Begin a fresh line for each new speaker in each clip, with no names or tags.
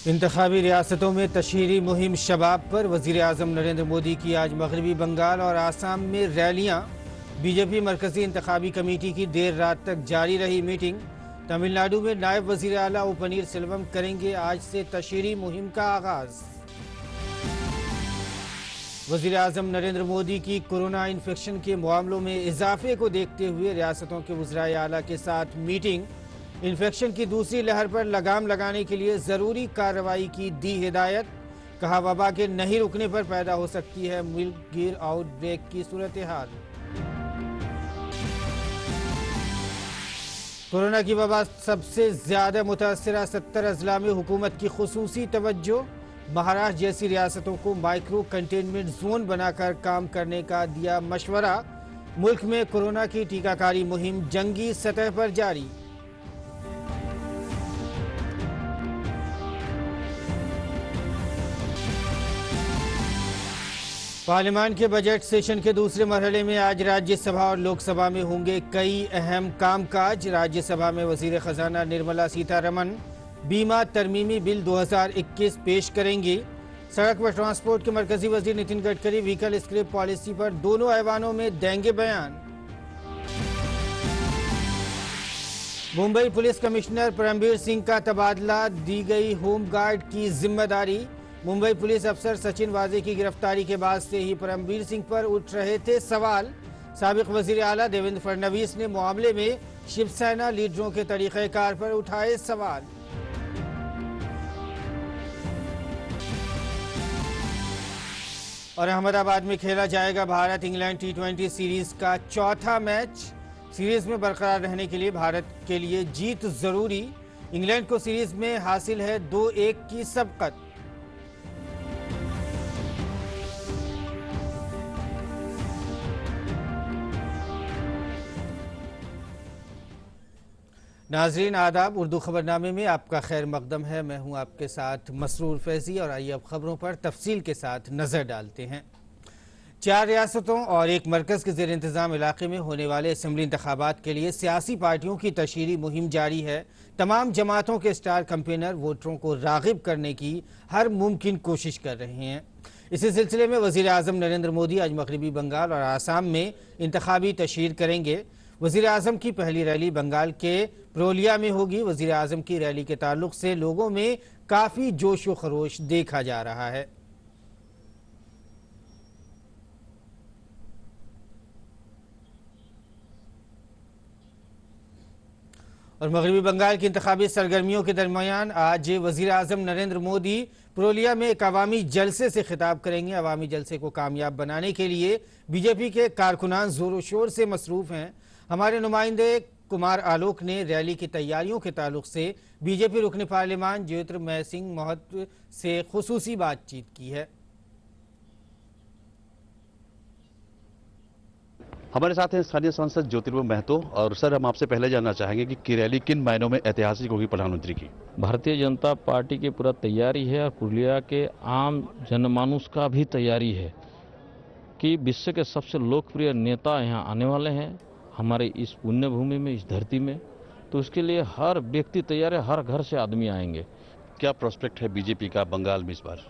इंतखाबी रियासतों में तशहीरी मुहिम शबाब पर वज़ीर आज़म नरेंद्र मोदी की आज मगरबी बंगाल और आसाम में रैलियां। बीजेपी मरकजी इंतखाबी कमेटी की देर रात तक जारी रही मीटिंग। तमिलनाडु में नायब वज़ीर आला ओ पनीर सेल्वम करेंगे आज से तशहीरी मुहिम का आगाज। वज़ीर आज़म नरेंद्र मोदी की कोरोना इन्फेक्शन के मामलों में इजाफे को देखते हुए रियासतों के वज़राए आला के साथ मीटिंग। इन्फेक्शन की दूसरी लहर पर लगाम लगाने के लिए जरूरी कार्रवाई की दी हिदायत। कहा, वबा के नहीं रुकने पर पैदा हो सकती है मुल्क गिर आउटब्रेक की सूरत हाल। कोरोना की वबा सबसे ज्यादा मुतासरा 70 अजला में हुकूमत की खुसूसी तवज्जो। महाराष्ट्र जैसी रियासतों को माइक्रो कंटेनमेंट जोन बनाकर काम करने का दिया मशवरा। मुल्क में कोरोना की टीकाकारी मुहिम जंगी सतह पर जारी। पार्लियामान के बजट सेशन के दूसरे मरहले में आज राज्यसभा और लोकसभा में होंगे कई अहम कामकाज। राज्यसभा में वजीर खजाना निर्मला सीतारमण बीमा तरमीमी बिल 2021 पेश करेंगी। सड़क व ट्रांसपोर्ट के मरकजी वजीर Nitin Gadkari vehicle scrap policy पर दोनों ऐवानों में देंगे बयान। मुंबई पुलिस कमिश्नर परमबीर सिंह का तबादला, दी गई होमगार्ड की जिम्मेदारी। मुंबई पुलिस अफसर सचिन वाजे की गिरफ्तारी के बाद से ही परमबीर सिंह पर उठ रहे थे सवाल। साबिक वजीर आला देवेंद्र फडणवीस ने मामले में शिवसेना लीडरों के तरीक़ेकार पर उठाए सवाल। और अहमदाबाद में खेला जाएगा भारत इंग्लैंड T20 सीरीज का चौथा मैच। सीरीज में बरकरार रहने के लिए भारत के लिए जीत जरूरी। इंग्लैंड को सीरीज में हासिल है 2-1 की सबकत। नाजरीन आदाब, उर्दू खबरनामे में आपका खैर मकदम है। मैं हूं आपके साथ मसरूर फैजी और आइए अब खबरों पर तफसील के साथ नजर डालते हैं। 4 रियासतों और एक मरकज़ के ज़ेर इंतज़ाम इलाके में होने वाले असम्बली इंतखाबात के लिए सियासी पार्टियों की तशहीरी मुहिम जारी है। तमाम जमातों के स्टार कैंपेनर वोटरों को राग़िब करने की हर मुमकिन कोशिश कर रहे हैं। इसी सिलसिले में वज़ीर आज़म नरेंद्र मोदी आज मगरबी बंगाल और आसाम में इंतखाबी तशहीर करेंगे। वज़ीर आज़म की पहली रैली बंगाल के पुरुलिया में होगी। वज़ीर आज़म की रैली के ताल्लुक से लोगों में काफ़ी जोश व खरोश देखा जा रहा है। और मगरबी बंगाल की इंतखाबी सरगर्मियों के दरमियान आज वज़ीर आज़म नरेंद्र मोदी पुरुलिया में एक अवामी जलसे से खिताब करेंगे। अवामी जलसे को कामयाब बनाने के लिए बीजेपी के कारकुनान जोर शोर से मसरूफ़ हैं। हमारे नुमाइंदे कुमार आलोक ने रैली की तैयारियों के ताल्लुक से बीजेपी रुकन पार्लियामान ज्योतिर्मय सिंह महतो से खुसूसी बातचीत की है।
हमारे साथ हैं स्थानीय सांसद ज्योतिर्मय महतो। और सर, हम आपसे पहले जानना चाहेंगे कि रैली किन मायनों में ऐतिहासिक होगी प्रधानमंत्री की?
भारतीय जनता पार्टी की पूरा तैयारी है और पुरुलिया के आम जनमानुस का भी तैयारी है कि विश्व के सबसे लोकप्रिय नेता यहाँ आने वाले हैं हमारे इस पुण्य भूमि में, इस धरती में। तो उसके लिए हर व्यक्ति तैयार है, हर घर से आदमी आएंगे।
क्या प्रोस्पेक्ट है बीजेपी का बंगाल में इस बार?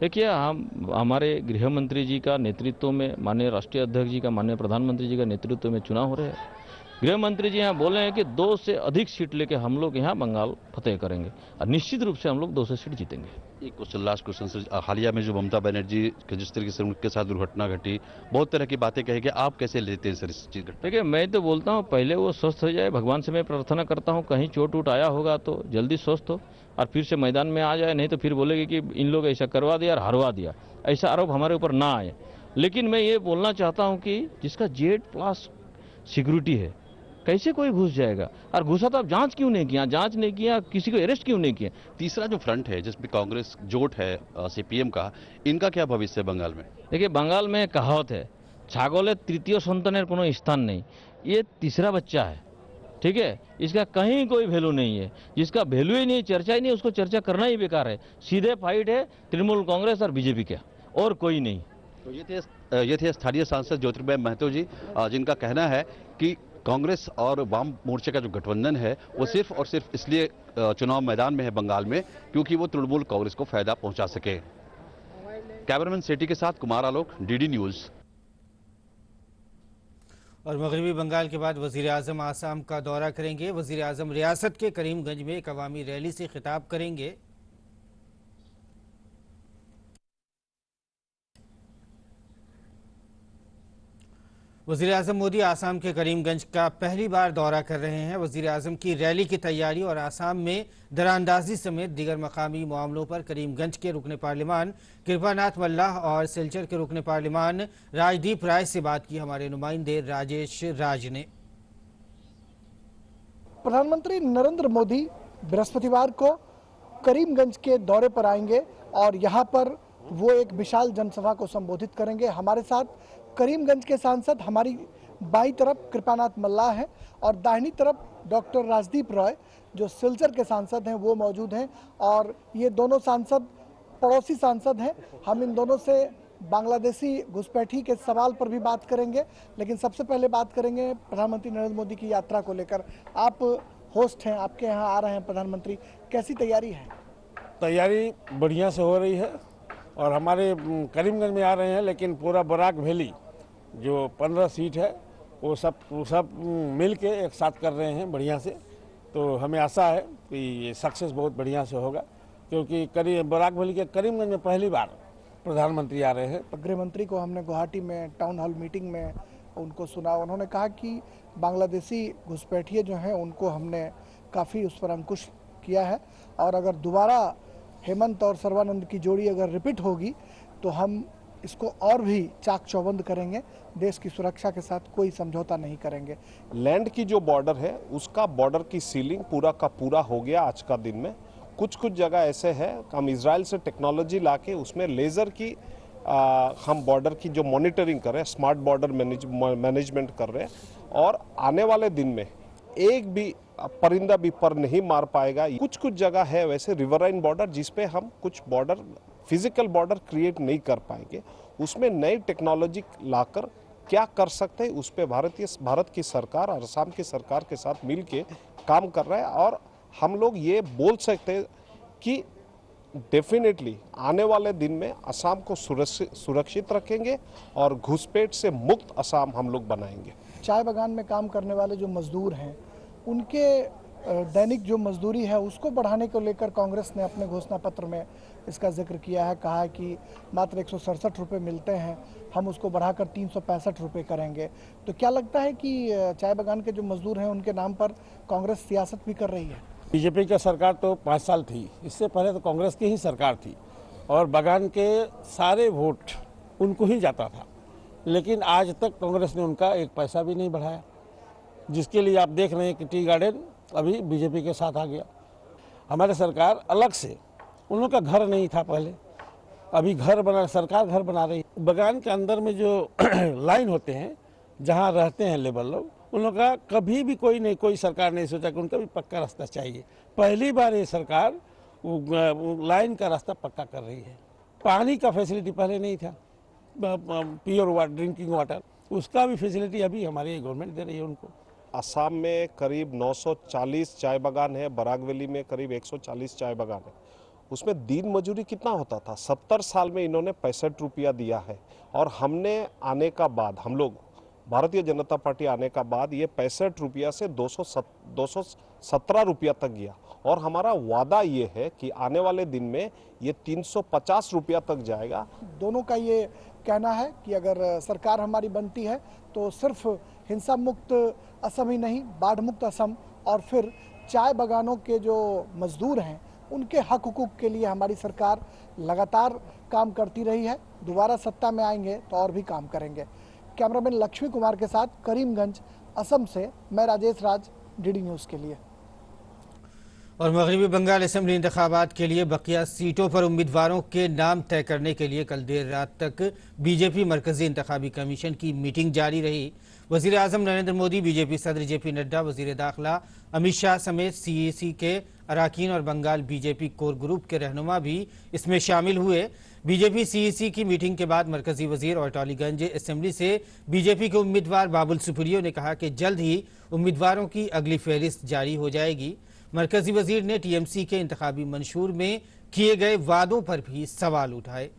देखिए, हमारे गृह मंत्री जी का नेतृत्व में, माननीय राष्ट्रीय अध्यक्ष जी का, माननीय प्रधानमंत्री जी का नेतृत्व में चुनाव हो रहे हैं। गृह मंत्री जी यहाँ बोले हैं कि 2 से अधिक सीट लेके हम लोग यहाँ बंगाल फतेह करेंगे और निश्चित रूप से हम लोग 2 से सीट जीतेंगे।
एक क्वेश्चन, लास्ट क्वेश्चन सर, हालिया में जो ममता बनर्जी के जिस तरीके से उनके साथ दुर्घटना घटी, बहुत तरह की बातें कही कि आप कैसे लेते हैं सर इस चीज का?
देखिए, मैं तो बोलता हूँ पहले वो स्वस्थ हो जाए। भगवान से मैं प्रार्थना करता हूँ कहीं चोट उट आया होगा तो जल्दी स्वस्थ हो और फिर से मैदान में आ जाए, नहीं तो फिर बोलेगी कि इन लोग ऐसा करवा दिया और हरवा दिया। ऐसा आरोप हमारे ऊपर ना आए। लेकिन मैं ये बोलना चाहता हूँ कि जिसका Z+ सिक्योरिटी है, कैसे कोई घुस जाएगा? और घुसा तो आप जांच क्यों नहीं किया? जांच नहीं किया, किसी को अरेस्ट क्यों नहीं किया?
तीसरा जो फ्रंट है जिसमें कांग्रेस जोट है CPM का, इनका क्या भविष्य है बंगाल में?
देखिए, बंगाल में कहावत है, छागले तृतीय संतानेर कोनो स्थान नहीं। ये तीसरा बच्चा है, ठीक है? इसका कहीं कोई वैल्यू नहीं है। जिसका वैल्यू ही नहीं, चर्चा ही नहीं, उसको चर्चा करना ही बेकार है। सीधे फाइट है तृणमूल कांग्रेस और बीजेपी का, और कोई नहीं।
तो ये थे स्थानीय सांसद ज्योतिर्मय महतो जी, जिनका कहना है कि कांग्रेस और वाम मोर्चे का जो गठबंधन है वो सिर्फ और सिर्फ इसलिए चुनाव मैदान में है बंगाल में क्योंकि वो तृणमूल कांग्रेस को फायदा पहुंचा सके। कैमरामैन सेठी के साथ कुमार आलोक, डीडी न्यूज।
और मगरबी बंगाल के बाद वजीर आजम आसाम का दौरा करेंगे। वजीर आजम रियासत के करीमगंज में एक अवामी रैली से खिताब करेंगे। वजीर आजम मोदी आसाम के करीमगंज का पहली बार दौरा कर रहे हैं। वजीर आजम की रैली की तैयारी और आसाम में दरानंदाजी समेत दीगर मकामी मामलों पर करीमगंज के रुकने पार्लिमान कृपानाथ मल्लाह और सिलचर के रुकने पार्लिमान राजदीप राय से बात की हमारे नुमाइंदे राजेश राज ने।
प्रधानमंत्री नरेंद्र मोदी बृहस्पतिवार को करीमगंज के दौरे पर आएंगे और यहाँ पर वो एक विशाल जनसभा को संबोधित करेंगे। हमारे साथ करीमगंज के सांसद हमारी बाईं तरफ कृपानाथ मल्लाह हैं और दाहिनी तरफ डॉक्टर राजदीप रॉय जो सिलचर के सांसद हैं वो मौजूद हैं और ये दोनों सांसद पड़ोसी सांसद हैं। हम इन दोनों से बांग्लादेशी घुसपैठी के सवाल पर भी बात करेंगे, लेकिन सबसे पहले बात करेंगे प्रधानमंत्री नरेंद्र मोदी की यात्रा को लेकर। आप होस्ट हैं, आपके यहाँ आ रहे हैं प्रधानमंत्री, कैसी तैयारी है?
तैयारी बढ़िया से हो रही है और हमारे करीमगंज में आ रहे हैं, लेकिन पूरा बराक वैली जो 15 सीट है वो सब मिल के एक साथ कर रहे हैं बढ़िया से। तो हमें आशा है कि ये सक्सेस बहुत बढ़िया से होगा क्योंकि बराक वैली के करीमगंज में पहली बार प्रधानमंत्री आ रहे हैं।
गृह मंत्री को हमने गुवाहाटी में टाउन हॉल मीटिंग में उनको सुना, उन्होंने कहा कि बांग्लादेशी घुसपैठिए जो हैं उनको हमने काफ़ी उस पर अंकुश किया है और अगर दोबारा हेमंत और सर्बानंद की जोड़ी अगर रिपीट होगी तो हम इसको और भी चाक चौबंद करेंगे, देश की सुरक्षा के साथ कोई समझौता नहीं करेंगे।
लैंड की जो बॉर्डर है उसका बॉर्डर की सीलिंग पूरा का पूरा हो गया आज का दिन में। कुछ जगह ऐसे है हम इजराइल से टेक्नोलॉजी लाके उसमें लेज़र की हम बॉर्डर की जो मॉनिटरिंग कर रहे हैं, स्मार्ट बॉर्डर मैनेजमेंट कर रहे हैं और आने वाले दिन में एक भी परिंदा भी पर नहीं मार पाएगा। कुछ जगह है वैसे रिवराइन बॉर्डर जिसपे हम कुछ बॉर्डर फिजिकल बॉर्डर क्रिएट नहीं कर पाएंगे, उसमें नई टेक्नोलॉजी लाकर क्या कर सकते हैं उस पर भारत की सरकार और असम की सरकार के साथ मिलके काम कर रहा है और हम लोग ये बोल सकते हैं कि डेफिनेटली आने वाले दिन में असम को सुरक्षित रखेंगे और घुसपैठ से मुक्त असम हम लोग बनाएंगे।
चाय बागान में काम करने वाले जो मजदूर हैं उनके दैनिक जो मजदूरी है उसको बढ़ाने को लेकर कांग्रेस ने अपने घोषणा पत्र में इसका जिक्र किया है। कहा है कि मात्र 167 रुपये मिलते हैं, हम उसको बढ़ाकर 365 रुपये करेंगे। तो क्या लगता है कि चाय बागान के जो मजदूर हैं उनके नाम पर कांग्रेस सियासत भी कर रही है?
बीजेपी की सरकार तो 5 साल थी, इससे पहले तो कांग्रेस की ही सरकार थी और बागान के सारे वोट उनको ही जाता था, लेकिन आज तक कांग्रेस ने उनका एक पैसा भी नहीं बढ़ाया, जिसके लिए आप देख रहे हैं कि टी गार्डन अभी बीजेपी के साथ आ गया। हमारे सरकार अलग से, उन लोगों का घर नहीं था पहले, अभी सरकार घर बना रही है। बागान के अंदर में जो लाइन होते हैं जहाँ रहते हैं लेबर लोग, उन लोगों का कभी भी कोई सरकार नहीं सोचा कि उनका भी पक्का रास्ता चाहिए। पहली बार ये सरकार लाइन का रास्ता पक्का कर रही है। पानी का फैसिलिटी पहले नहीं था, प्योर वाटर, ड्रिंकिंग वाटर, उसका भी फैसिलिटी अभी हमारी गवर्नमेंट दे रही है उनको।
असम में करीब 940 चाय बागान है, बराक वैली में करीब 140 चाय बागान है। उसमें दिन मजूरी कितना होता था? 70 साल में इन्होंने 65 रुपया दिया है और हमने आने का बाद, हम लोग भारतीय जनता पार्टी आने का बाद ये 65 रुपया से 217 रुपया तक गया और हमारा वादा ये है कि आने वाले दिन में ये 350 रुपया तक जाएगा।
दोनों का ये कहना है कि अगर सरकार हमारी बनती है तो सिर्फ हिंसा मुक्त असम ही नहीं, बाढ़ मुक्त असम और फिर चाय बागानों के जो मजदूर हैं उनके हक हुकूक के लिए हमारी सरकार लगातार काम करती रही है। दोबारा सत्ता में आएंगे तो और भी काम करेंगे। कैमरामैन लक्ष्मी कुमार के साथ करीमगंज असम से मैं राजेश राज, डीडी न्यूज़ के लिए।
और मगरबी बंगाल असेंबली इंतखाबात के लिए बकिया सीटों पर उम्मीदवारों के नाम तय करने के लिए कल देर रात तक बीजेपी मरकजी इंतखाबी कमीशन की मीटिंग जारी रही। वजीर आजम नरेंद्र मोदी, बीजेपी सदर जेपी नड्डा, वजीर दाखिला अमित शाह समेत सीईसी के अरकान और बंगाल बीजेपी कोर ग्रुप के रहनुमा भी इसमें शामिल हुए। बीजेपी सीईसी की मीटिंग के बाद मरकजी वजीर और टॉलीगंज असेंबली से बीजेपी के उम्मीदवार बाबुल सुप्रियो ने कहा कि जल्द ही उम्मीदवारों की अगली फहरिस्त जारी हो जाएगी। मरकजी वजीर ने टीएमसी के इंतखाबी मंशूर में किए गए वादों पर भी सवाल उठाए।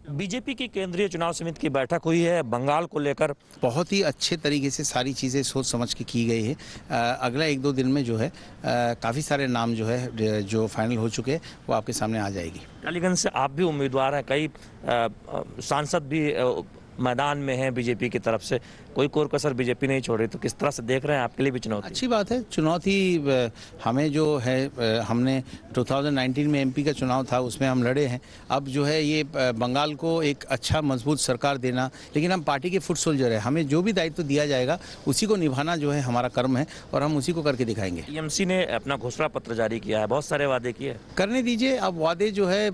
बीजेपी की केंद्रीय चुनाव समिति की बैठक हुई है बंगाल को लेकर।
बहुत ही अच्छे तरीके से सारी चीज़ें सोच समझ के की गई है। अगला 1-2 दिन में जो है काफ़ी सारे नाम जो है जो फाइनल हो चुके हैं वो आपके सामने आ जाएगी।
टालीगंज से आप भी उम्मीदवार हैं, कई सांसद भी मैदान में हैं बीजेपी की तरफ से, कोई कोर कसर बीजेपी नहीं छोड़ी, तो किस तरह से देख रहे हैं? आपके लिए भी चुनौती?
अच्छी बात है। चुनौती हमें जो है, हमने 2019 में एमपी का चुनाव था, उसमें हम लड़े हैं। अब जो है ये बंगाल को एक अच्छा मजबूत सरकार देना, लेकिन हम पार्टी के फुट सोल्जर है, हमें जो भी दायित्व दिया जाएगा उसी को निभाना जो है हमारा कर्म है और हम उसी को करके दिखाएंगे।
टीएमसी ने अपना घोषणा पत्र जारी किया है, बहुत सारे वादे किए।
करने दीजिए। अब वादे जो है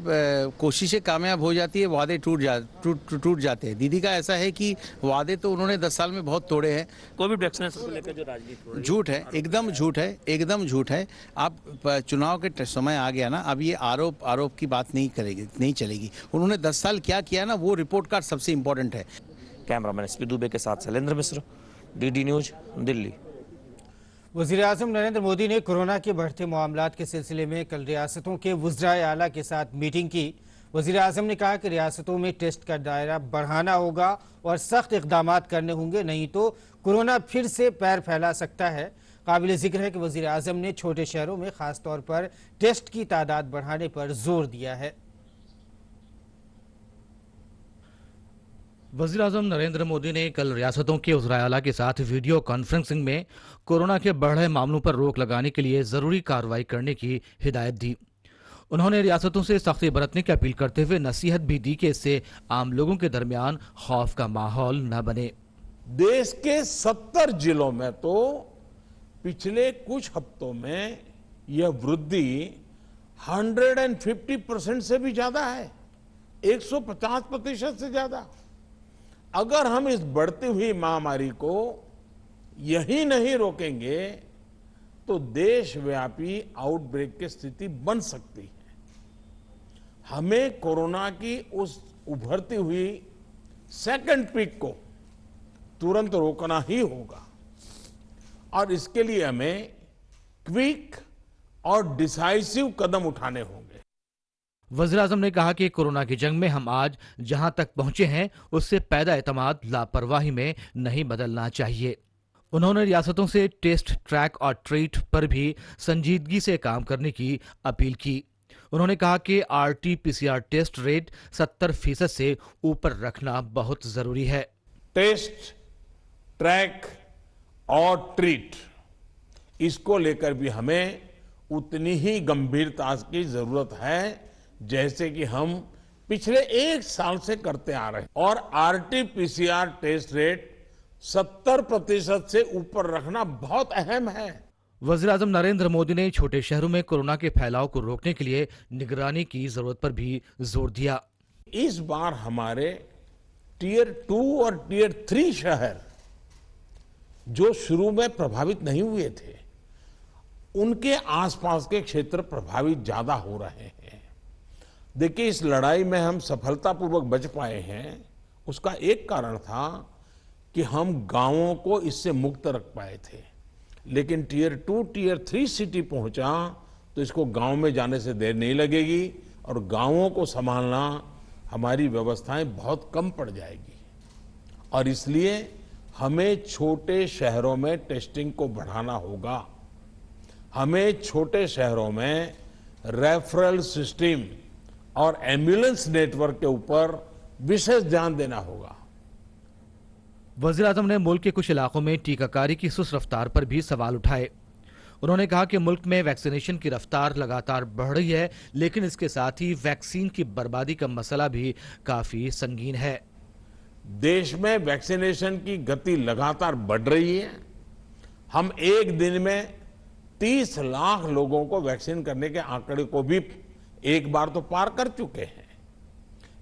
कोशिशें कामयाब हो जाती है, वादे टूट जाते हैं। दीदी का ऐसा है कि वादे तो उन्होंने 10 साल में बहुत तोड़े हैं।
कोविड वैक्सीनेशन को लेकर जो राजनीति
झूठ है, एकदम झूठ है, एकदम झूठ है। आप चुनाव के समय आ गया ना, अब ये आरोप की बात नहीं चलेगी। उन्होंने 10 साल क्या किया ना, वो रिपोर्ट कार्ड सबसे इम्पोर्टेंट है।
कैमरामैन एसपी दुबे के साथ शैलेंद्र मिश्र, डीडी न्यूज, दिल्ली।
वज़ीर-ए-आज़म नरेंद्र मोदी ने कोरोना के बढ़ते मामलात के सिलसिले में कल रियासतों के वज़राए आला के साथ मीटिंग की। वज़ीर-ए-आज़म ने कहा कि रियासतों में टेस्ट का दायरा बढ़ाना होगा और सख्त इक़दाम करने होंगे, नहीं तो कोरोना फिर से पैर फैला सकता है। काबिल ज़िक्र है कि वज़ीर-ए-आज़म ने छोटे शहरों में ख़ास तौर पर टेस्ट की तादाद बढ़ाने पर जोर दिया है।
वज़ीर-ए-आज़म नरेंद्र मोदी ने कल रियासतों के वज़राए आला के साथ वीडियो कॉन्फ्रेंसिंग में कोरोना के बढ़ रहे मामलों पर रोक लगाने के लिए ज़रूरी कार्रवाई करने की हिदायत दी। उन्होंने रियासतों से सख्ती बरतने की अपील करते हुए नसीहत भी दी कि इससे आम लोगों के दरमियान खौफ का माहौल न बने।
देश के 70 जिलों में तो पिछले कुछ हफ्तों में यह वृद्धि 150% से भी ज्यादा है, 150% से ज्यादा। अगर हम इस बढ़ती हुई महामारी को यही नहीं रोकेंगे तो देशव्यापी आउटब्रेक की स्थिति बन सकती है। हमें कोरोना की उस उभरती हुई सेकंड पीक को तुरंत रोकना ही होगा और इसके लिए हमें क्विक और डिसाइसिव कदम उठाने होंगे।
वज़ीर-ए-आज़म ने कहा कि कोरोना की जंग में हम आज जहां तक पहुंचे हैं उससे पैदा एतमाद लापरवाही में नहीं बदलना चाहिए। उन्होंने रियासतों से टेस्ट, ट्रैक और ट्रीट पर भी संजीदगी से काम करने की अपील की। उन्होंने कहा कि RT-PCR टेस्ट रेट 70% से ऊपर रखना बहुत जरूरी है।
टेस्ट, ट्रैक और ट्रीट, इसको लेकर भी हमें उतनी ही गंभीरता की जरूरत है जैसे कि हम पिछले 1 साल से करते आ रहे हैं। और RT-PCR टेस्ट रेट 70% से ऊपर रखना बहुत अहम है।
वज़ीर-ए-आज़म नरेंद्र मोदी ने छोटे शहरों में कोरोना के फैलाव को रोकने के लिए निगरानी की जरूरत पर भी जोर दिया।
इस बार हमारे टियर 2 और टियर 3 शहर जो शुरू में प्रभावित नहीं हुए थे, उनके आसपास के क्षेत्र प्रभावित ज्यादा हो रहे हैं। देखिए, इस लड़ाई में हम सफलतापूर्वक बच पाए हैं, उसका एक कारण था कि हम गांवों को इससे मुक्त रख पाए थे। लेकिन टियर 2, टियर 3 सिटी पहुंचा तो इसको गांव में जाने से देर नहीं लगेगी और गांवों को संभालना हमारी व्यवस्थाएं बहुत कम पड़ जाएगी। और इसलिए हमें छोटे शहरों में टेस्टिंग को बढ़ाना होगा। हमें छोटे शहरों में रेफरल सिस्टम और एम्बुलेंस नेटवर्क के ऊपर विशेष ध्यान देना होगा।
वज़ीर-ए-आज़म ने मुल्क के कुछ इलाकों में टीकाकारी की सुस्त रफ्तार पर भी सवाल उठाए। उन्होंने कहा कि मुल्क में वैक्सीनेशन की रफ्तार लगातार बढ़ रही है, लेकिन इसके साथ ही वैक्सीन की बर्बादी का मसला भी काफी संगीन है।
देश में वैक्सीनेशन की गति लगातार बढ़ रही है। हम एक दिन में 30 लाख लोगों को वैक्सीन करने के आंकड़े को भी एक बार तो पार कर चुके हैं।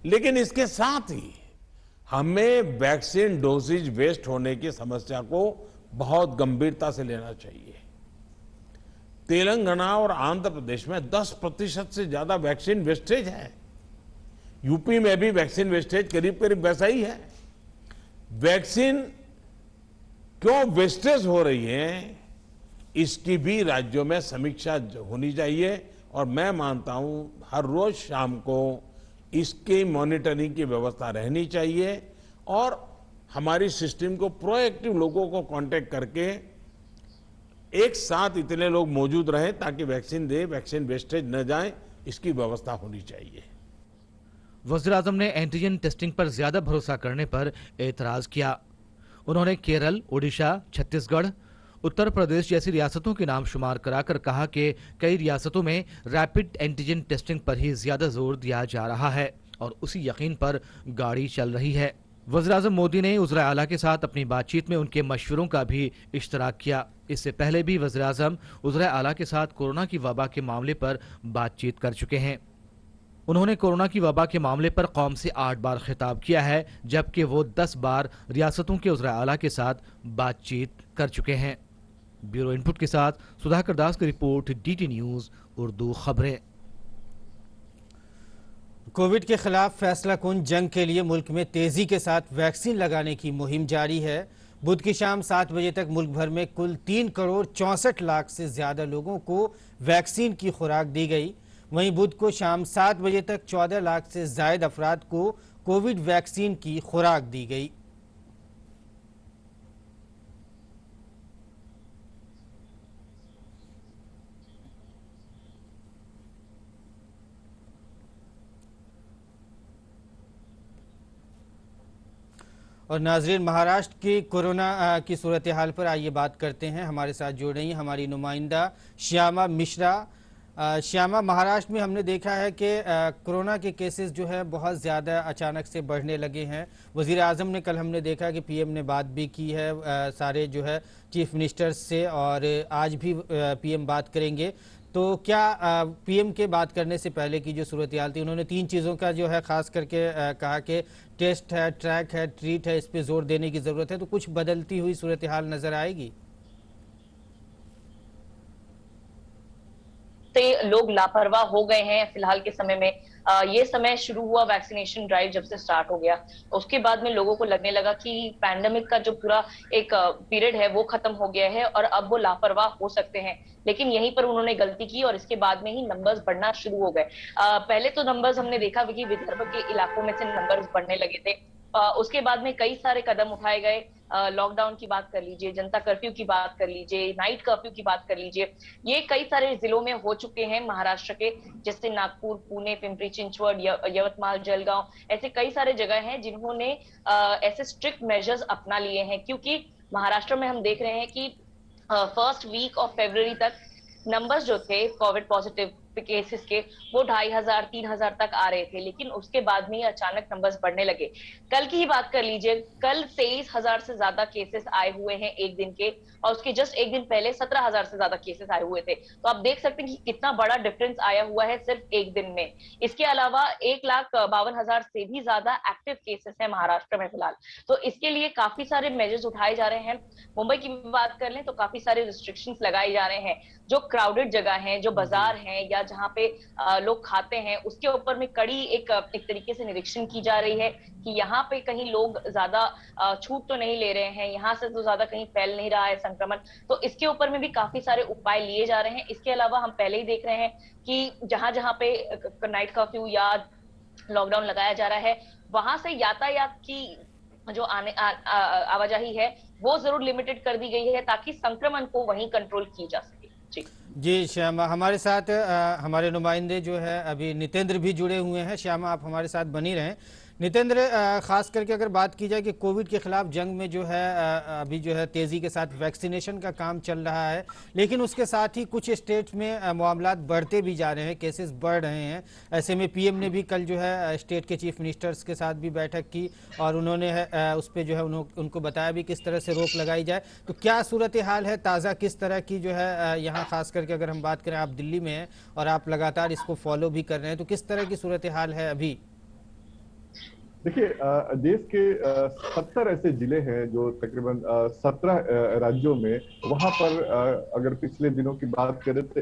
लेकिन इसके साथ ही हमें वैक्सीन डोसेज वेस्ट होने की समस्या को बहुत गंभीरता से लेना चाहिए। तेलंगाना और आंध्र प्रदेश में 10% से ज्यादा वैक्सीन वेस्टेज है। यूपी में भी वैक्सीन वेस्टेज करीब करीब वैसा ही है। वैक्सीन क्यों वेस्टेज हो रही है, इसकी भी राज्यों में समीक्षा होनी चाहिए और मैं मानता हूं हर रोज शाम को इसकी मॉनिटरिंग की व्यवस्था रहनी चाहिए और हमारी सिस्टम को प्रोएक्टिव लोगों को कांटेक्ट करके एक साथ इतने लोग मौजूद रहें ताकि वैक्सीन दे, वैक्सीन वेस्टेज न जाए, इसकी व्यवस्था होनी चाहिए।
वज़ीर-ए-आज़म ने एंटीजन टेस्टिंग पर ज्यादा भरोसा करने पर एतराज किया। उन्होंने केरल, ओडिशा, छत्तीसगढ़, उत्तर प्रदेश जैसी रियासतों के नाम शुमार कराकर कहा कि कई रियासतों में रैपिड एंटीजन टेस्टिंग पर ही ज्यादा जोर दिया जा रहा है और उसी यकीन पर गाड़ी चल रही है। वज़ीर-ए-आज़म मोदी ने उज़रा आला के साथ अपनी बातचीत में उनके मशवरों का भी इश्तराक किया। इससे पहले भी वज़ीर-ए-आज़म उज़रा आला के साथ कोरोना की वबा के मामले पर बातचीत कर चुके हैं। उन्होंने कोरोना की वबा के मामले पर कौम से 8 बार खिताब किया है, जबकि वो 10 बार रियासतों के उज़रा आला के साथ बातचीत कर चुके हैं। ब्यूरो इनपुट के साथ सुधाकर दास की रिपोर्ट, DT न्यूज़ उर्दू खबरें।
कोविड के खिलाफ फैसला कुन जंग के लिए मुल्क में तेजी के साथ वैक्सीन लगाने की मुहिम जारी है। बुध की शाम 7 बजे तक मुल्क भर में कुल 3 करोड़ 64 लाख से ज्यादा लोगों को वैक्सीन की खुराक दी गई। वहीं बुध को शाम 7 बजे तक 14 लाख से ज्यादा अफराद को कोविड वैक्सीन की खुराक दी गई। और नाजरीन, महाराष्ट्र की कोरोना की सूरत हाल पर आइए बात करते हैं। हमारे साथ जुड़ रही हैं हमारी नुमाइंदा श्यामा मिश्रा। श्यामा, महाराष्ट्र में हमने देखा है कि कोरोना के केसेस जो है बहुत ज़्यादा अचानक से बढ़ने लगे हैं। वज़ीर आज़म ने कल हमने देखा कि PM ने बात भी की है सारे जो है चीफ मिनिस्टर्स से, और आज भी PM बात करेंगे। तो क्या PM के बात करने से पहले की जो सूरत हाल थी, उन्होंने 3 चीज़ों का जो है ख़ास करके कहा कि टेस्ट है, ट्रैक है, ट्रीट है, इस पे जोर देने की ज़रूरत है। तो कुछ बदलती हुई सूरत हाल नज़र आएगी?
लोग लापरवाह हो गए हैं फिलहाल के समय में। ये समय शुरू हुआ वैक्सीनेशन ड्राइव जब से स्टार्ट हो गया, उसके बाद में लोगों को लगने लगा कि पैंडेमिक का जो पूरा एक पीरियड है वो खत्म हो गया है और अब वो लापरवाह हो सकते हैं। लेकिन यहीं पर उन्होंने गलती की और इसके बाद में ही नंबर्स बढ़ना शुरू हो गए। पहले तो नंबर्स हमने देखा कि विदर्भ के इलाकों में से नंबर्स बढ़ने लगे थे। उसके बाद में कई सारे कदम उठाए गए। लॉकडाउन की बात कर लीजिए, जनता कर्फ्यू की बात कर लीजिए, नाइट कर्फ्यू की बात कर लीजिए, ये कई सारे जिलों में हो चुके हैं महाराष्ट्र के, जैसे नागपुर, पुणे, पिंपरी चिंचवड, यवतमाल, जलगांव, ऐसे कई सारे जगह हैं जिन्होंने ऐसे स्ट्रिक्ट मेजर्स अपना लिए हैं। क्योंकि महाराष्ट्र में हम देख रहे हैं कि फर्स्ट वीक ऑफ फरवरी तक नंबर्स जो थे कोविड पॉजिटिव केसेस के वो 2500 3000 तक आ रहे थे, लेकिन उसके बाद में अचानक नंबर्स बढ़ने लगे। कल की ही बात कर लीजिए, कल 23,000 से ज्यादा केसेस आए हुए हैं एक दिन के, और उसके जस्ट एक दिन पहले 17,000 से ज्यादा केसेस आए हुए थे। तो आप देख सकते हैं कि कितना बड़ा डिफरेंस आया हुआ है सिर्फ एक दिन में। इसके अलावा 1,52,000 से भी ज्यादा एक्टिव केसेस है महाराष्ट्र में फिलहाल। तो इसके लिए काफी सारे मेजर्स उठाए जा रहे हैं। मुंबई की बात कर लें तो काफी सारे रिस्ट्रिक्शंस लगाए जा रहे हैं। जो क्राउडेड जगह है, जो बाजार है या जहाँ पे लोग खाते हैं, उसके ऊपर में कड़ी एक तरीके से निरीक्षण की जा रही है कि यहाँ पे कहीं लोग ज्यादा छूट तो नहीं ले रहे हैं, यहाँ से तो ज्यादा कहीं फैल नहीं रहा है संक्रमण। तो इसके ऊपर में भी काफी सारे उपाय लिए जा रहे हैं। इसके अलावा हम पहले ही देख रहे हैं कि जहां जहां पे नाइट कर्फ्यू या लॉकडाउन लगाया जा रहा है, वहां से यातायात की जो आवाजाही है वो जरूर लिमिटेड कर दी गई है ताकि संक्रमण को वहीं कंट्रोल की जा सके।
जी श्यामा, हमारे साथ हमारे नुमाइंदे जो है अभी नितेंद्र भी जुड़े हुए हैं। श्यामा, आप हमारे साथ बनी रहें। नितेंद्र, खास करके अगर बात की जाए कि कोविड के खिलाफ जंग में जो है अभी जो है तेज़ी के साथ वैक्सीनेशन का काम चल रहा है, लेकिन उसके साथ ही कुछ स्टेट्स में मामलात बढ़ते भी जा रहे हैं, केसेस बढ़ रहे हैं। ऐसे में PM ने भी कल जो है स्टेट के चीफ मिनिस्टर्स के साथ भी बैठक की और उन्होंने उस पर जो है उनको बताया भी किस तरह से रोक लगाई जाए। तो क्या सूरत हाल है ताज़ा, किस तरह की जो है यहाँ खास करके अगर हम बात करें, आप दिल्ली में हैं और आप लगातार इसको फॉलो भी कर रहे हैं, तो किस तरह की सूरत हाल है अभी?
देखिए, देश के 70 ऐसे जिले हैं जो तकरीबन 17 राज्यों में, वहां पर अगर पिछले दिनों की बात करें तो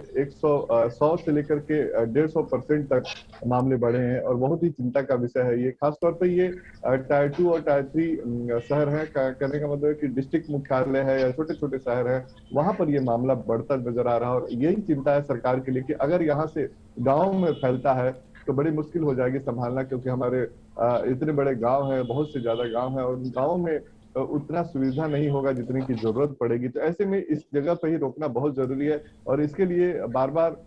100 से लेकर के 150% तक मामले बढ़े हैं और बहुत ही चिंता का विषय है ये। खासतौर पे ये टायर 2 और टायर 3 शहर है। कहने का मतलब है कि डिस्ट्रिक्ट मुख्यालय है या छोटे छोटे शहर है, वहां पर ये मामला बढ़ता नजर आ रहा है। और यही चिंता है सरकार के लिए कि अगर यहाँ से गाँव में फैलता है तो बड़ी मुश्किल हो जाएगी संभालना, क्योंकि हमारे इतने बड़े गांव हैं, बहुत से ज्यादा गांव हैं और गांव में उतना सुविधा नहीं होगा जितनी की जरूरत पड़ेगी। तो ऐसे में इस जगह पर ही रोकना बहुत जरूरी है और इसके लिए बार बार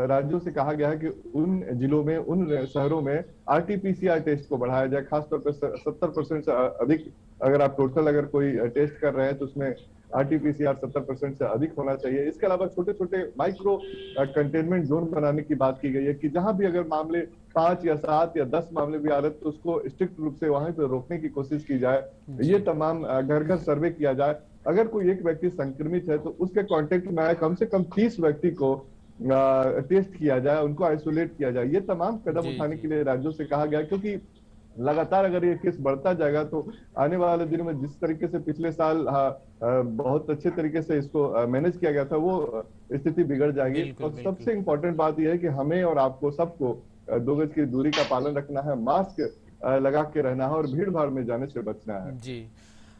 राज्यों से कहा गया है कि उन जिलों में, उन शहरों में आरटीपीसीआर टेस्ट को बढ़ाया जाए। खासतौर पर 70% से अधिक अगर आप टोटल अगर कोई टेस्ट कर रहे हैं तो उसमें आरटीपीसीआर 70% से अधिक होना चाहिए। इसके अलावा छोटे छोटे माइक्रो कंटेनमेंट जोन बनाने की बात की गई है कि जहां भी अगर मामले 5 या 7 या 10 मामले भी आ रहे तो उसको स्ट्रिक्ट रूप से वहीं पर रोकने की कोशिश की जाए। ये तमाम घर घर सर्वे किया जाए। अगर कोई एक व्यक्ति संक्रमित है तो उसके कांटेक्ट में आए कम से कम 30 व्यक्ति को टेस्ट किया जाए, उनको आइसोलेट किया जाए। ये तमाम कदम उठाने के लिए राज्यों से कहा गया, क्योंकि लगातार अगर ये केस बढ़ता जाएगा तो आने वाले दिनों में जिस तरीके से पिछले साल बहुत अच्छे तरीके से इसको मैनेज किया गया था वो स्थिति बिगड़ जाएगी। और सबसे इम्पोर्टेंट बात यह है कि हमें और आपको सबको 2 गज की दूरी का पालन रखना है, मास्क लगा के रहना है और भीड़ भाड़ में जाने से बचना है।
जी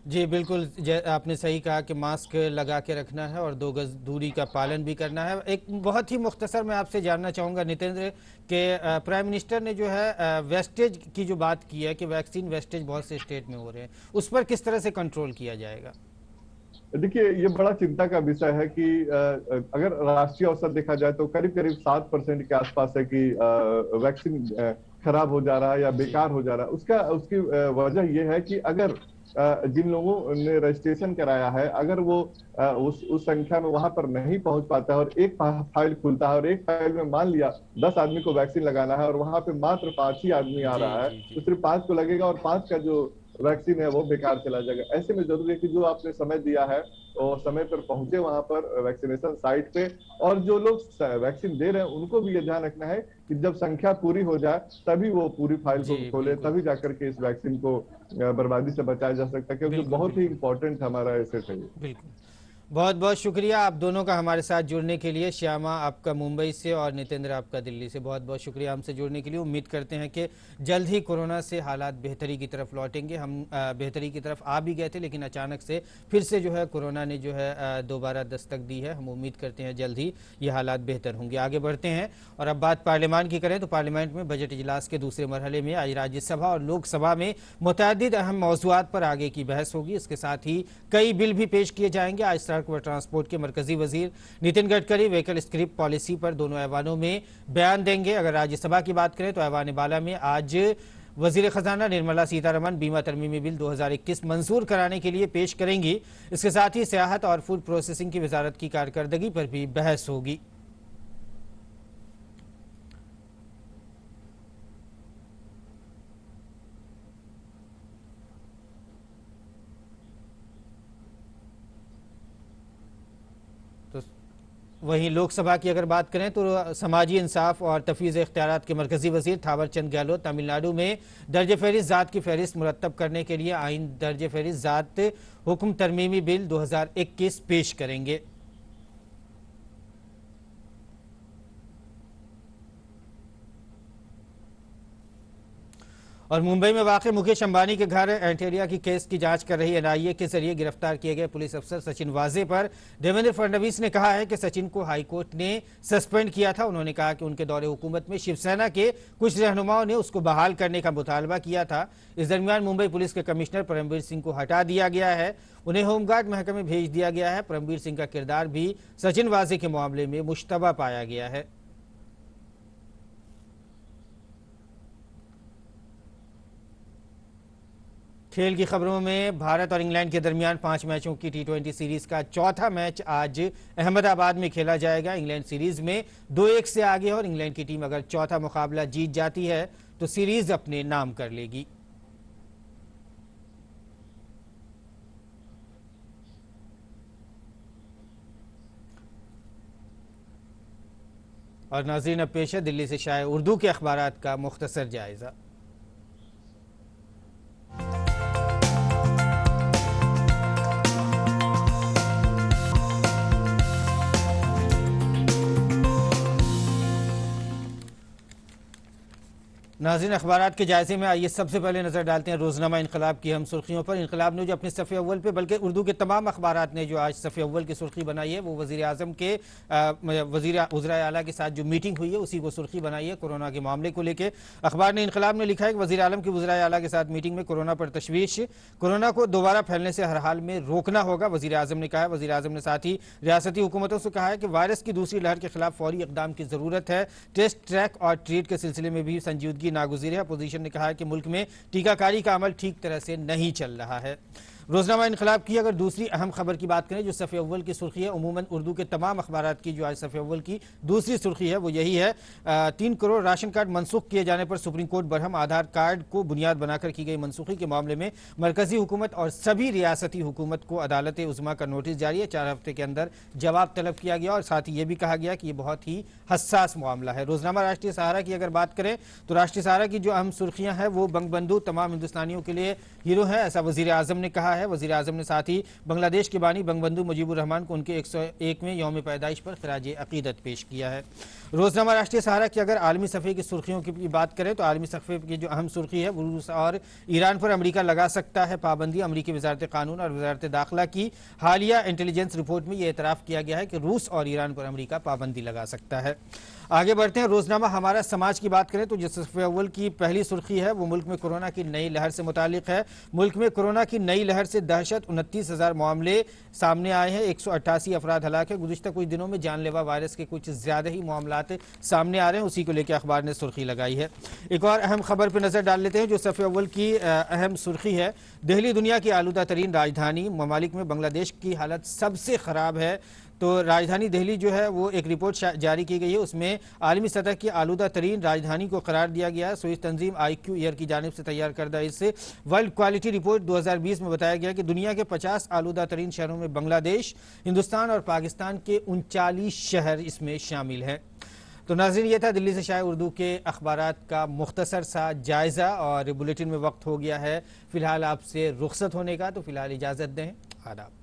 जी बिल्कुल, आपने सही कहा कि मास्क लगा के रखना है और 2 गज दूरी का पालन भी करना है। एक बहुत ही मुख्तसर मैं आपसे जानना चाहूँगा नितेंद्र के प्राइम मिनिस्टर ने जो है वेस्टेज की जो बात की है कि वैक्सीन वेस्टेज बहुत से स्टेट में हो रहे हैं, उस पर किस तरह से कंट्रोल किया जाएगा?
देखिए, ये बड़ा चिंता का विषय है कि अगर राष्ट्रीय औसत देखा जाए तो करीब करीब 7% के आसपास है कि वैक्सीन खराब हो जा रहा है या बेकार हो जा रहा है। उसकी वजह यह है कि अगर जिन लोगों ने रजिस्ट्रेशन कराया है, अगर वो उस संख्या में वहां पर नहीं पहुंच पाता है और एक फाइल खुलता है और एक फाइल में मान लिया 10 आदमी को वैक्सीन लगाना है और वहां पे मात्र 5 ही आदमी आ रहा है, तो सिर्फ 5 को लगेगा और 5 का जो वैक्सीन है वो बेकार चला जाएगा। ऐसे में जरूरी है कि जो आपने समय दिया है और समय पर पहुंचे वहां पर वैक्सीनेशन साइट पे, और जो लोग वैक्सीन दे रहे हैं उनको भी ये ध्यान रखना है कि जब संख्या पूरी हो जाए तभी वो पूरी फाइल को खोले, तभी जाकर के इस वैक्सीन को बर्बादी से बचाया जा सकता है, क्योंकि बहुत ही इंपॉर्टेंट हमारा एसेट है।
बिल्कुल, बहुत बहुत शुक्रिया आप दोनों का हमारे साथ जुड़ने के लिए। श्यामा आपका मुंबई से और नितेंद्र आपका दिल्ली से, बहुत बहुत शुक्रिया हमसे जुड़ने के लिए। उम्मीद करते हैं कि जल्द ही कोरोना से हालात बेहतरी की तरफ लौटेंगे। हम बेहतरी की तरफ आ भी गए थे, लेकिन अचानक से फिर से जो है कोरोना ने जो है दोबारा दस्तक दी है। हम उम्मीद करते हैं जल्द ही ये हालात बेहतर होंगे। आगे बढ़ते हैं और अब बात पार्लियामान की करें तो पार्लियामेंट में बजट इजलास के दूसरे मरहले में आज राज्यसभा और लोकसभा में मुतअद्दिद अहम मौज़ूआत पर आगे की बहस होगी। इसके साथ ही कई बिल भी पेश किए जाएंगे। आज सड़क व ट्रांसपोर्ट के मरकजी वजीर Nitin Gadkari vehicle scrap policy पर दोनों ऐवानों में बयान देंगे। अगर राज्यसभा की बात करें तो ऐवान बाला में आज वजीर खजाना निर्मला सीतारमण बीमा तरमीमी बिल 2021 मंजूर कराने के लिए पेश करेंगी। इसके साथ ही सियाहत और फूड प्रोसेसिंग की वजारत की कारकर्दगी पर भी बहस होगी। तो वहीं लोकसभा की अगर बात करें तो समाजी इंसाफ और तफवीज़ इख्तियारात के मरकजी वजीर थावर चंद गहलोत तमिलनाडु में दर्ज फहरिस्त ज़ात की फहरिस्त मुरतब करने के लिए आइन दर्ज फहरिस्त ज़ात हुक्म तरमीमी बिल 2021 पेश करेंगे। और मुंबई में वाक़ मुकेश अंबानी के घर एंटेरिया की केस की जांच कर रही एनआईए के जरिए गिरफ्तार किए गए पुलिस अफसर सचिन वाजे पर देवेंद्र फडणवीस ने कहा है कि सचिन को हाईकोर्ट ने सस्पेंड किया था। उन्होंने कहा कि उनके दौरे हुकूमत में शिवसेना के कुछ रहनुमाओं ने उसको बहाल करने का मुतालबा किया था। इस दरमियान मुंबई पुलिस के कमिश्नर परमवीर सिंह को हटा दिया गया है, उन्हें होमगार्ड महकमे भेज दिया गया है। परमवीर सिंह का किरदार भी सचिन वाजे के मामले में मुश्तबा पाया गया है। खेल की खबरों में भारत और इंग्लैंड के दरमियान 5 मैचों की T20 सीरीज का चौथा मैच आज अहमदाबाद में खेला जाएगा। इंग्लैंड सीरीज में 2-1 से आगे है और इंग्लैंड की टीम अगर चौथा मुकाबला जीत जाती है तो सीरीज अपने नाम कर लेगी। और नाज़रीन अब पेश है दिल्ली से शाये उर्दू के अखबारात का मुख्तसर जायजा। नाज़रीन, अखबारात के जायजे में आइए सबसे पहले नजर डालते हैं रोजनामा इनकलाब की हम सुर्खियों पर। इनकलाब ने जो अपने सफ़े अव्वल पे, बल्कि उर्दू के तमाम अखबारात ने जो आज सफ़े अव्वल की सुर्खी बनाई है वो वज़ीर आज़म के वज़ीर आला के साथ जो मीटिंग हुई है उसी को सुर्खी बनाई है। कोरोना के मामले को लेकर अखबार ने इनकलाब ने लिखा है कि वज़ीर आलम की वज़ीर आला के साथ मीटिंग में कोरोना पर तशवीश, कोरोना को दोबारा फैलने से हर हाल में रोकना होगा, वज़ीर आज़म ने कहा है। वज़ीर आज़म ने साथ ही रियासती हुकूमतों से कहा है कि वायरस की दूसरी लहर के खिलाफ फौरी इक़दाम की ज़रूरत है। टेस्ट, ट्रैक और ट्रीट के सिलसिले में भी संजीदगी नागुज़ीर है। अपोजिशन ने कहा है कि मुल्क में टीकाकारी का अमल ठीक तरह से नहीं चल रहा है। रोजनामा इनकलाब की अगर दूसरी अहम खबर की बात करें जो सफ़े अव्वल की सुर्खी है, उमूमन उर्दू के तमाम अखबारात की जो आज सफ़े अव्वल की दूसरी सुर्खी है वो यही है, 3 करोड़ राशन कार्ड मनसूख किए जाने पर सुप्रीम कोर्ट बरहम, आधार कार्ड को बुनियाद बनाकर की गई मनसूखी के मामले में मरकजी हुकूमत और सभी रियासती हुकूमत को अदालत उज़्मा का नोटिस जारी है। 4 हफ्ते के अंदर जवाब तलब किया गया और साथ ही ये भी कहा गया कि ये बहुत ही हसास मामला है। रोजनामा राष्ट्रीय सहारा की अगर बात करें तो राष्ट्रीय सहारा की जो अहम सुर्खियां हैं वो बंगबंधु तमाम हिंदुस्तानियों के लिए हीरो है, ऐसा वज़ीर आज़म ने कहा है। वज़ीर आज़म ने साथ ही बांग्लादेश के बानी बंगबंधु मुजीबुर रहमान को उनके 101वें यौम पैदाइश पर खिराज अकीदत पेश किया है। रोजनामा राष्ट्रीय सहारा की अगर आलमी सफ़े की सुर्खियों की बात करें तो आलमी सफ़े की जो अहम सुर्खी है वो रूस और ईरान पर अमरीका लगा सकता है पाबंदी। अमरीकी वज़ारत कानून और वज़ारत दाखिला की हालिया इंटेलिजेंस रिपोर्ट में यह एतराफ़ किया गया है कि रूस और ईरान पर अमरीका पाबंदी लगा सकता है। आगे बढ़ते हैं, रोजनामा हमारा समाज की बात करें तो जिस सफ़े अव्वल की पहली सुर्खी है वो मुल्क में कोरोना की नई लहर से मुतालिक है। मुल्क में कोरोना की नई लहर से दहशत, 29,000 मामले सामने आए हैं, 188 अफराद हलाक है। गुज़िश्ता कुछ दिनों में जानलेवा वायरस के कुछ ज़्यादा ही मामलात सामने आ रहे हैं, उसी को लेकर अखबार ने सुर्खी लगाई है। एक और अहम खबर पर नज़र डाल लेते हैं जो सफ़े अव्वल की अहम सुर्खी है, दिल्ली दुनिया की आलूदा तरीन राजधानी, ममालिक में बांग्लादेश की हालत सबसे ख़राब है। तो राजधानी दिल्ली जो है वो एक रिपोर्ट जारी की गई है, उसमें आलमी सतह की आलूदा तरीन राजधानी को करार दिया गया है। स्विस तंजीम IQ एयर की जानिब से तैयार करदा इस वर्ल्ड क्वालिटी रिपोर्ट 2020 में बताया गया कि दुनिया के 50 आलूदा तरीन शहरों में बांग्लादेश, हिंदुस्तान और पाकिस्तान के 39 शहर इसमें शामिल हैं। तो नाज़रीन, ये था दिल्ली से शाये उर्दू के अखबारात का मुख्तसर सा जायज़ा और बुलेटिन में वक्त हो गया है फ़िलहाल आपसे रुखसत होने का, तो फ़िलहाल इजाज़त दें। आदाब।